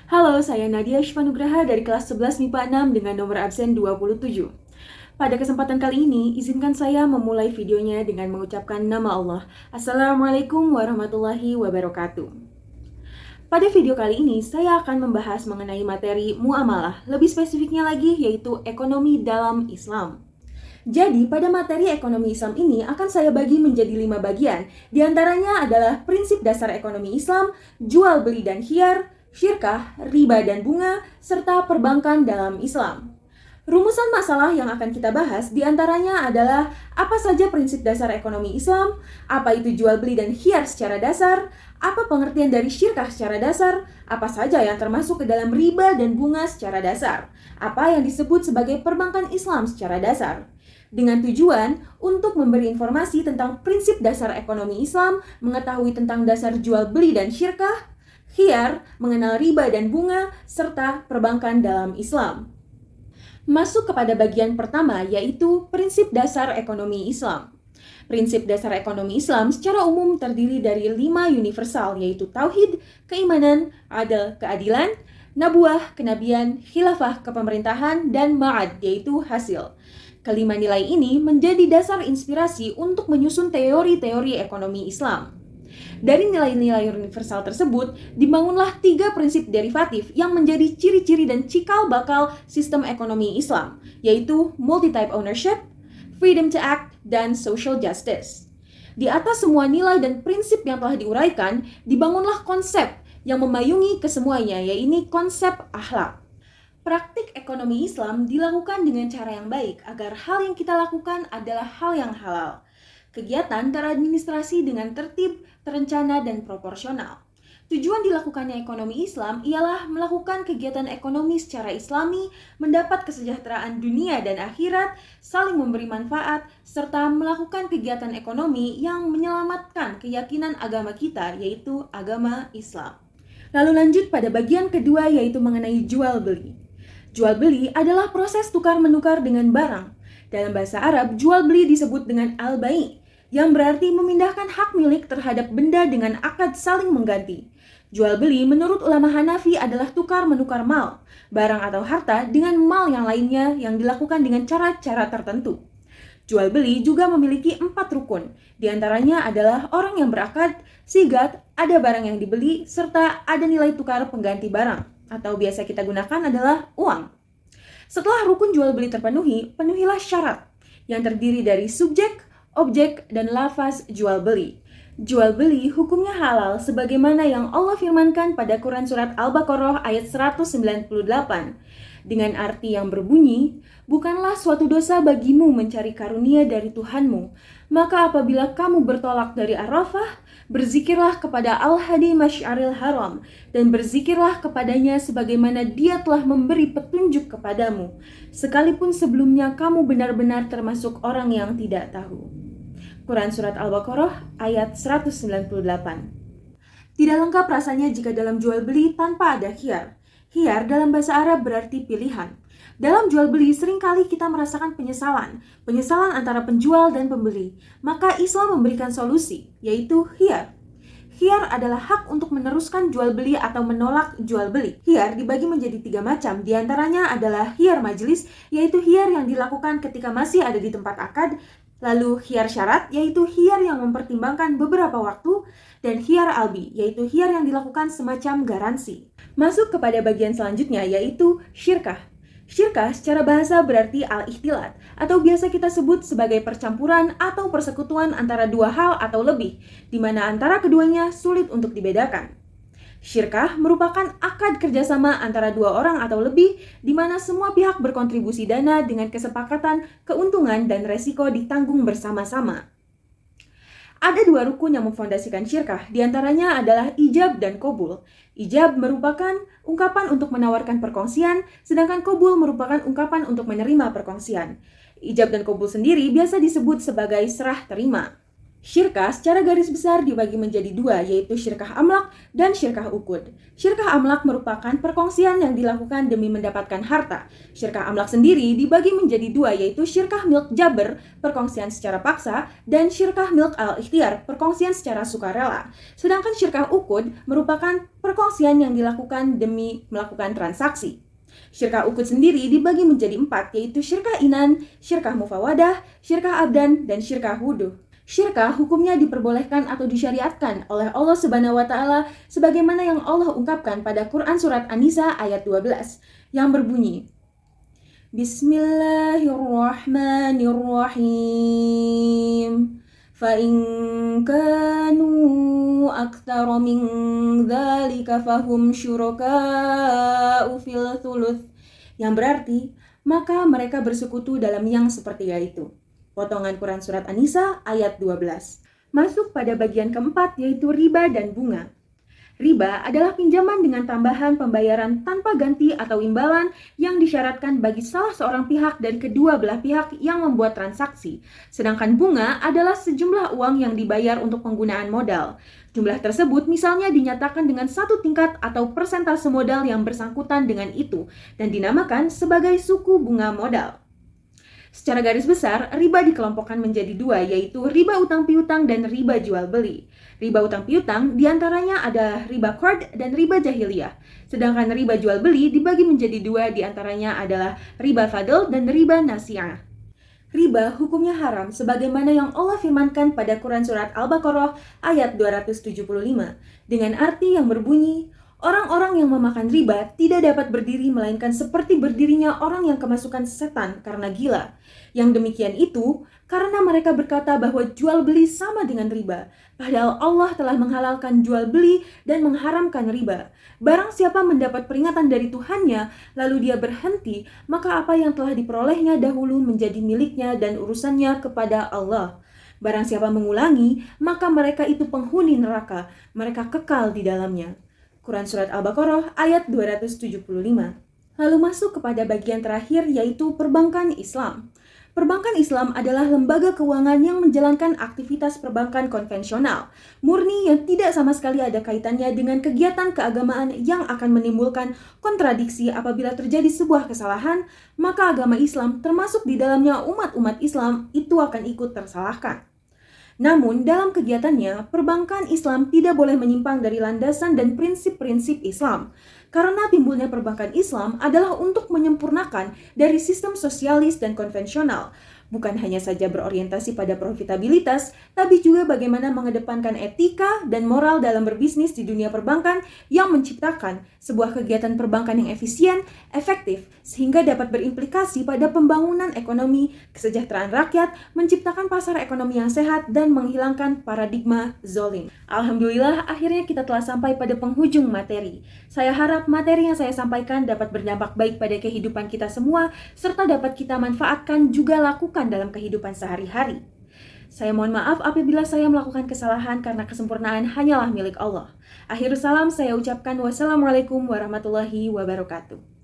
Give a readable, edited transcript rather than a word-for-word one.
Halo, saya Nadia Shivanugraha dari kelas 11 MIPA 6 dengan nomor absen 27. Pada kesempatan kali ini, izinkan saya memulai videonya dengan mengucapkan nama Allah. Assalamualaikum warahmatullahi wabarakatuh. Pada video kali ini, saya akan membahas mengenai materi muamalah, lebih spesifiknya lagi yaitu ekonomi dalam Islam. Jadi, pada materi ekonomi Islam ini akan saya bagi menjadi 5 bagian. Di antaranya adalah prinsip dasar ekonomi Islam, jual beli dan khiyar, syirkah, riba dan bunga, serta perbankan dalam Islam. Rumusan masalah yang akan kita bahas diantaranya adalah apa saja prinsip dasar ekonomi Islam, apa itu jual beli dan khiyar secara dasar, apa pengertian dari syirkah secara dasar, apa saja yang termasuk ke dalam riba dan bunga secara dasar, apa yang disebut sebagai perbankan Islam secara dasar. Dengan tujuan untuk memberi informasi tentang prinsip dasar ekonomi Islam, mengetahui tentang dasar jual beli dan syirkah, khiyar, mengenal riba dan bunga, serta perbankan dalam Islam. Masuk kepada bagian pertama, yaitu prinsip dasar ekonomi Islam. Prinsip dasar ekonomi Islam secara umum terdiri dari 5 universal, yaitu tauhid, keimanan, adil, keadilan, nabuah, kenabian, khilafah, kepemerintahan, dan ma'ad, yaitu hasil. Kelima nilai ini menjadi dasar inspirasi untuk menyusun teori-teori ekonomi Islam. Dari nilai-nilai universal tersebut, dibangunlah 3 prinsip derivatif yang menjadi ciri-ciri dan cikal bakal sistem ekonomi Islam, yaitu multi-type ownership, freedom to act, dan social justice. Di atas semua nilai dan prinsip yang telah diuraikan, dibangunlah konsep yang memayungi kesemuanya, yaitu konsep akhlak. Praktik ekonomi Islam dilakukan dengan cara yang baik agar hal yang kita lakukan adalah hal yang halal. Kegiatan teradministrasi dengan tertib, terencana, dan proporsional. Tujuan dilakukannya ekonomi Islam ialah melakukan kegiatan ekonomi secara Islami, mendapat kesejahteraan dunia dan akhirat, saling memberi manfaat, serta melakukan kegiatan ekonomi yang menyelamatkan keyakinan agama kita, yaitu agama Islam. Lalu lanjut pada bagian kedua, yaitu mengenai jual beli. Jual beli adalah proses tukar-menukar dengan barang. Dalam bahasa Arab, jual beli disebut dengan al-bai', yang berarti memindahkan hak milik terhadap benda dengan akad saling mengganti. Jual beli menurut ulama Hanafi adalah tukar-menukar mal, barang atau harta dengan mal yang lainnya yang dilakukan dengan cara-cara tertentu. Jual beli juga memiliki 4 rukun, di antaranya adalah orang yang berakad, sigat, ada barang yang dibeli, serta ada nilai tukar pengganti barang, atau biasa kita gunakan adalah uang. Setelah rukun jual beli terpenuhi, penuhilah syarat yang terdiri dari subjek, objek, dan lafaz jual beli. Jual beli hukumnya halal sebagaimana yang Allah firmankan pada Quran Surat Al-Baqarah ayat 198 dengan arti yang berbunyi, bukanlah suatu dosa bagimu mencari karunia dari Tuhanmu, maka apabila kamu bertolak dari Arafah, berzikirlah kepada Al-Hadi Masy'aril Haram dan berzikirlah kepadanya sebagaimana dia telah memberi petunjuk kepadamu, sekalipun sebelumnya kamu benar-benar termasuk orang yang tidak tahu. Quran Surat Al-Baqarah ayat 198. Tidak lengkap rasanya jika dalam jual beli tanpa ada khiyar. Khiyar dalam bahasa Arab berarti pilihan. Dalam jual beli seringkali kita merasakan penyesalan antara penjual dan pembeli. Maka Islam memberikan solusi, yaitu khiyar. Khiyar adalah hak untuk meneruskan jual beli atau menolak jual beli. Khiyar dibagi menjadi 3 macam, di antaranya adalah khiyar majelis, yaitu khiyar yang dilakukan ketika masih ada di tempat akad. Lalu khiyar syarat, yaitu khiyar yang mempertimbangkan beberapa waktu, dan khiyar albi, yaitu khiyar yang dilakukan semacam garansi. Masuk kepada bagian selanjutnya, yaitu syirkah. Syirkah secara bahasa berarti al-ikhtilat, atau biasa kita sebut sebagai percampuran atau persekutuan antara 2 hal atau lebih, di mana antara keduanya sulit untuk dibedakan. Syirkah merupakan akad kerjasama antara 2 orang atau lebih, di mana semua pihak berkontribusi dana dengan kesepakatan, keuntungan, dan resiko ditanggung bersama-sama. Ada 2 rukun yang memfondasikan syirkah, di antaranya adalah ijab dan qabul. Ijab merupakan ungkapan untuk menawarkan perkongsian, sedangkan qabul merupakan ungkapan untuk menerima perkongsian. Ijab dan qabul sendiri biasa disebut sebagai serah terima. Syirkah secara garis besar dibagi menjadi dua, yaitu syirkah amlak dan syirkah ukud. Syirkah amlak merupakan perkongsian yang dilakukan demi mendapatkan harta. Syirkah amlak sendiri dibagi menjadi dua, yaitu syirkah milk jabr, perkongsian secara paksa, dan syirkah milk al-ikhtiar, perkongsian secara sukarela. Sedangkan syirkah ukud merupakan perkongsian yang dilakukan demi melakukan transaksi. Syirkah ukud sendiri dibagi menjadi empat, yaitu syirkah inan, syirkah mufawadah, syirkah abdan, dan syirkah wuduh. Syirkah hukumnya diperbolehkan atau disyariatkan oleh Allah Subhanahu wa taala sebagaimana yang Allah ungkapkan pada Quran surat An-Nisa ayat 12 yang berbunyi Bismillahirrahmanirrahim. Fa in kanu aktsara min dzalika fahum syuraka'u fil thuluth. Yang berarti maka mereka bersekutu dalam yang sepertiga itu. Potongan Quran Surat An-Nisa ayat 12. Masuk pada bagian keempat, yaitu riba dan bunga. Riba adalah pinjaman dengan tambahan pembayaran tanpa ganti atau imbalan yang disyaratkan bagi salah seorang pihak dari kedua belah pihak yang membuat transaksi. Sedangkan bunga adalah sejumlah uang yang dibayar untuk penggunaan modal. Jumlah tersebut misalnya dinyatakan dengan satu tingkat atau persentase modal yang bersangkutan dengan itu dan dinamakan sebagai suku bunga modal. Secara garis besar, riba dikelompokkan menjadi dua, yaitu riba utang piutang dan riba jual beli. Riba utang piutang diantaranya ada riba qard dan riba jahiliyah. Sedangkan riba jual beli dibagi menjadi dua, diantaranya adalah riba fadl dan riba nasi'ah. Riba hukumnya haram sebagaimana yang Allah firmankan pada Quran Surat Al-Baqarah ayat 275 dengan arti yang berbunyi, orang-orang yang memakan riba tidak dapat berdiri melainkan seperti berdirinya orang yang kemasukan setan karena gila. Yang demikian itu karena mereka berkata bahwa jual beli sama dengan riba, padahal Allah telah menghalalkan jual beli dan mengharamkan riba. Barang siapa mendapat peringatan dari Tuhannya, lalu dia berhenti, maka apa yang telah diperolehnya dahulu menjadi miliknya dan urusannya kepada Allah. Barang siapa mengulangi, maka mereka itu penghuni neraka, mereka kekal di dalamnya. Quran Surat Al-Baqarah ayat 275. Lalu masuk kepada bagian terakhir, yaitu perbankan Islam. Perbankan Islam adalah lembaga keuangan yang menjalankan aktivitas perbankan konvensional, murni yang tidak sama sekali ada kaitannya dengan kegiatan keagamaan yang akan menimbulkan kontradiksi apabila terjadi sebuah kesalahan, maka agama Islam termasuk di dalamnya umat-umat Islam itu akan ikut tersalahkan. Namun, dalam kegiatannya, perbankan Islam tidak boleh menyimpang dari landasan dan prinsip-prinsip Islam. Karena timbulnya perbankan Islam adalah untuk menyempurnakan dari sistem sosialis dan konvensional. Bukan hanya saja berorientasi pada profitabilitas, tapi juga bagaimana mengedepankan etika dan moral dalam berbisnis di dunia perbankan yang menciptakan sebuah kegiatan perbankan yang efisien, efektif, sehingga dapat berimplikasi pada pembangunan ekonomi, kesejahteraan rakyat, menciptakan pasar ekonomi yang sehat, dan menghilangkan paradigma zolim. Alhamdulillah, akhirnya kita telah sampai pada penghujung materi. Saya harap materi yang saya sampaikan dapat berdampak baik pada kehidupan kita semua, serta dapat kita manfaatkan juga lakukan dalam kehidupan sehari-hari. Saya mohon maaf apabila saya melakukan kesalahan karena kesempurnaan hanyalah milik Allah. Akhir salam saya ucapkan wassalamualaikum warahmatullahi wabarakatuh.